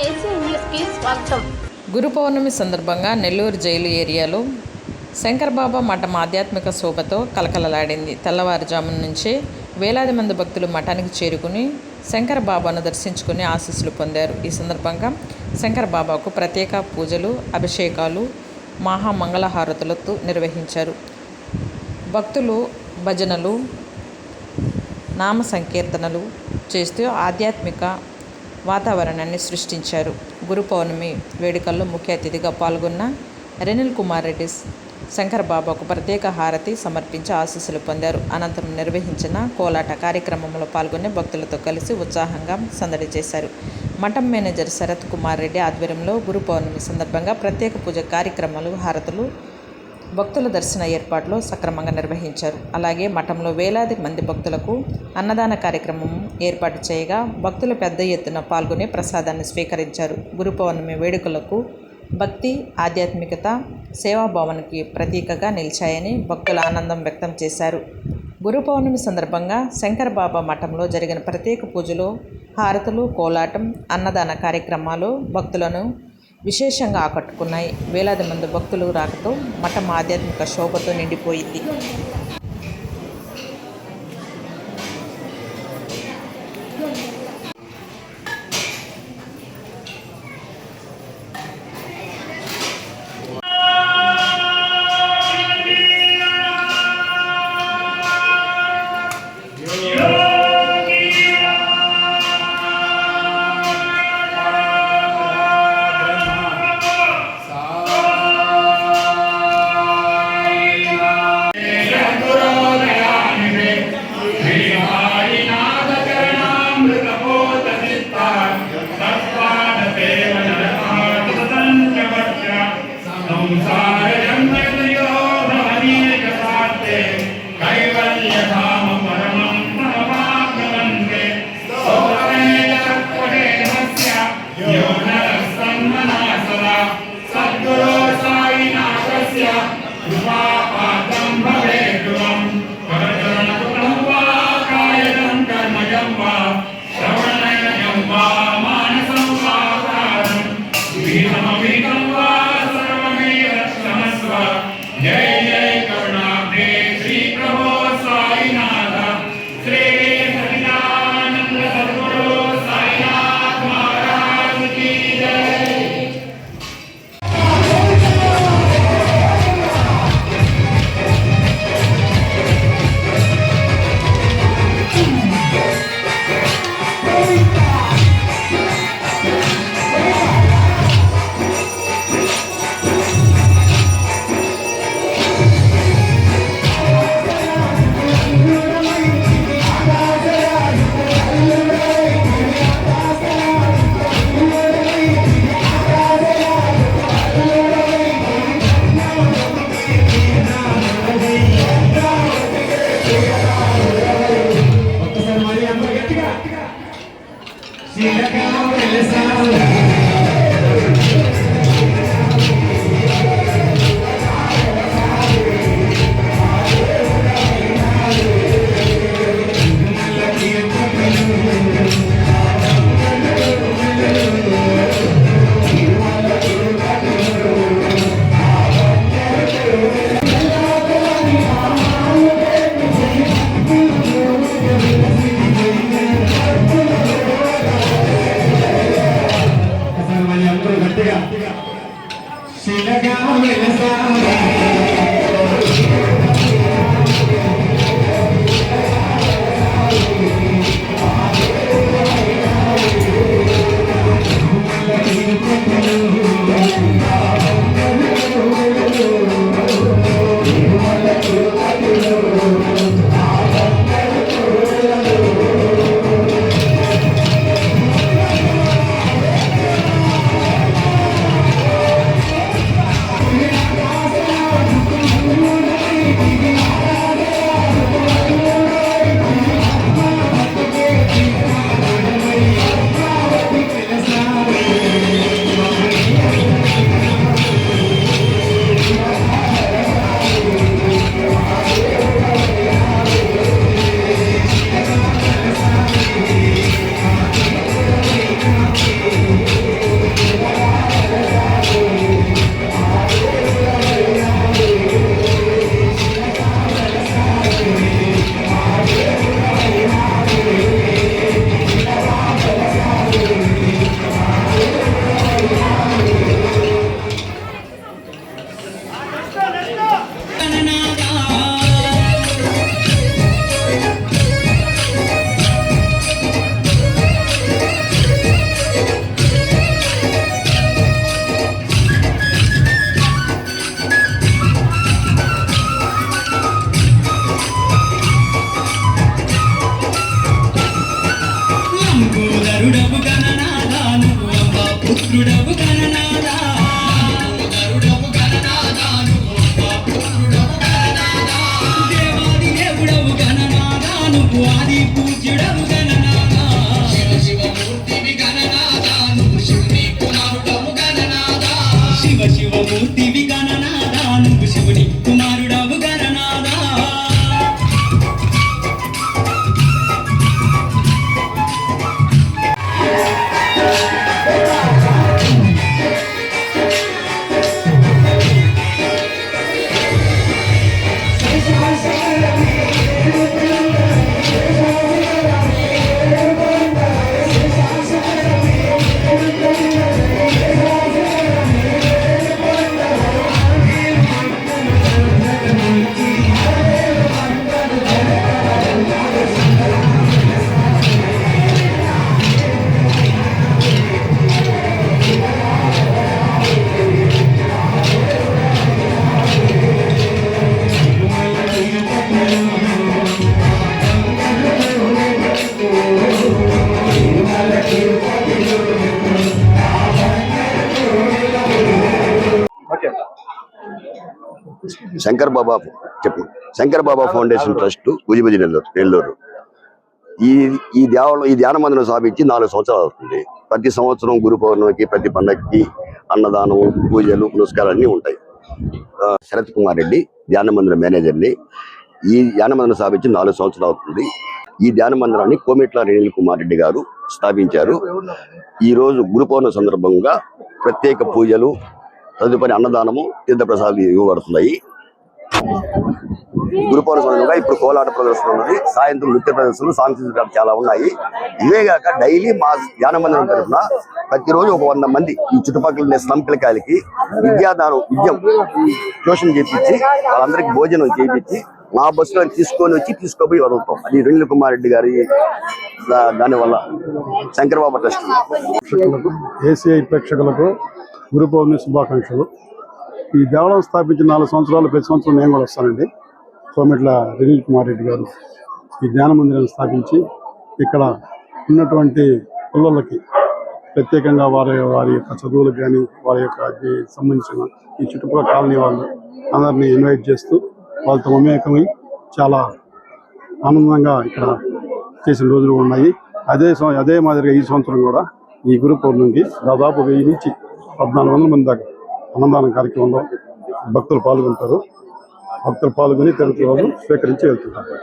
AC న్యూస్కి స్వాగతం. గురు పౌర్ణమి సందర్భంగా నెల్లూరు జైలు ఏరియాలో శంకరబాబా మఠం ఆధ్యాత్మిక శోభతో కలకలలాడింది. తెల్లవారుజామున నుంచే వేలాది మంది భక్తులు మఠానికి చేరుకుని శంకరబాబాను దర్శించుకుని ఆశీస్సులు పొందారు. ఈ సందర్భంగా శంకరబాబాకు ప్రత్యేక పూజలు, అభిషేకాలు, మహామంగళహారతులతో నిర్వహించారు. భక్తులు భజనలు, నామ సంకీర్తనలు చేస్తూ ఆధ్యాత్మిక వాతావరణాన్ని సృష్టించారు. గురు పౌర్ణమి వేడుకల్లో ముఖ్య అతిథిగా పాల్గొన్న రెనిల్ కుమార్ రెడ్డి శంకరబాబాకు ప్రత్యేక హారతి సమర్పించి ఆశీస్సులు పొందారు. అనంతరం నిర్వహించిన కోలాట కార్యక్రమంలో పాల్గొని భక్తులతో కలిసి ఉత్సాహంగా సందడి చేశారు. మఠం మేనేజర్ శరత్ కుమార్ రెడ్డి ఆధ్వర్యంలో గురు పౌర్ణమి సందర్భంగా ప్రత్యేక పూజ కార్యక్రమాలు, హారతులు, భక్తుల దర్శన ఏర్పాట్లు సక్రమంగా నిర్వహించారు. అలాగే మఠంలో వేలాది మంది భక్తులకు అన్నదాన కార్యక్రమం ఏర్పాటు చేయగా భక్తులు పెద్ద ఎత్తున పాల్గొని ప్రసాదాన్ని స్వీకరించారు. గురు పౌర్ణమి వేడుకలకు భక్తి, ఆధ్యాత్మికత, సేవాభావానికి ప్రతీకగా నిలిచాయని భక్తులు ఆనందం వ్యక్తం చేశారు. గురు పౌర్ణమి సందర్భంగా శంకరబాబా మఠంలో జరిగిన ప్రత్యేక పూజలు, హారతులు, కోలాటం, అన్నదాన కార్యక్రమాలు భక్తులను విశేషంగా ఆకట్టుకున్నాయి. వేలాది మంది భక్తులు రాకతో మఠం ఆధ్యాత్మిక శోభతో నిండిపోయింది. లంబోదరుడవు గణనాథా నువ్వు అంబా పుత్రుడవు గణనాథా లంబోదరుడవు గణనాథా నువ్వు అంబా పుత్రుడవు గణనాథా దేవాది దేవుడవు గణనాథా నువ్వు ఆది పూజ్యుడవు గణనాథా శివ శివమూర్తివి గణనాథా నువ్వు శివుని కుమారుడవు గణనాథా శివ శివమూర్తివి గణనాథా నువ్వు శివుని కుమారుడవు గణనాథా శంకర్ బాబా ఫౌండేషన్ ట్రస్ట్ భుజిభుజి నెల్లూరు ఈ ధ్యాన మందిరం స్థాపించి 4 సంవత్సరాలు అవుతుంది. ప్రతి సంవత్సరం గురు పౌర్ణమికి ప్రతి పండగకి అన్నదానం పూజలు పునస్కారాలు అన్నీ ఉంటాయి. శరత్ కుమార్ రెడ్డి ధ్యాన మందిరం మేనేజర్ని. ఈ ధ్యాన మందిరం స్థాపించి 4 సంవత్సరాలు అవుతుంది. ఈ ధ్యాన మందిరాన్ని కోమిట్ల రేణిల్ కుమార్ రెడ్డి గారు స్థాపించారు. ఈ రోజు గురు పౌర్ణమి సందర్భంగా ప్రత్యేక పూజలు, తదుపరి అన్నదానము, తీర్థప్రసాదాలు ఇవ్వబడుతున్నాయి. గురు పౌర్ణమి సందర్భంగా ఇప్పుడు కోలాట ప్రదర్శన ఉన్నది. సాయంత్రం నృత్య ప్రదర్శనలు, సాంస్కృతిక చాలా ఉన్నాయి. ఇవే కాక డైలీ మా ధ్యాన మందిరం తరఫున ప్రతిరోజు ఒక 100 మంది ఈ చుట్టుపక్కల ఉండే స్లమ్ పిల్లకాయలకి విద్యం ట్యూషన్ చేయించి వాళ్ళందరికీ భోజనం చేయించి మా బస్సులో తీసుకుపోయి వదులుతాం. అది రేణిల్ కుమార్ రెడ్డి గారి దానివల్ల శంకర్ బాబా ట్రస్ట్. ఏసీఐ ప్రేక్షకులకు గురు పౌర్ణమి శుభాకాంక్షలు. ఈ దేవాలయం స్థాపించిన 4 సంవత్సరాలు ప్రతి సంవత్సరం నేను కూడా వస్తానండి. కోమిట్ల రేణిల్ కుమార్ రెడ్డి గారు ఈ ధ్యాన మందిరాన్ని స్థాపించి ఇక్కడ ఉన్నటువంటి పిల్లలకి ప్రత్యేకంగా వారి యొక్క చదువులకు కానీ వారి యొక్క సంబంధించిన ఈ చుట్టుపక్కల కాలనీ వాళ్ళు అందరినీ ఇన్వైట్ చేస్తూ వాళ్ళతో మమేకమై చాలా ఆనందంగా ఇక్కడ చేసిన రోజులు ఉన్నాయి. అదే మాదిరిగా ఈ సంవత్సరం కూడా ఈ గురు పౌర్ణమికి దాదాపు 1000 నుంచి 1400 మంది దాకా అన్నదానం కార్యక్రమంలో భక్తులు పాల్గొంటారు. భక్తులు పాల్గొని తిరుపతి స్వీకరించి వెళ్తుంటారు.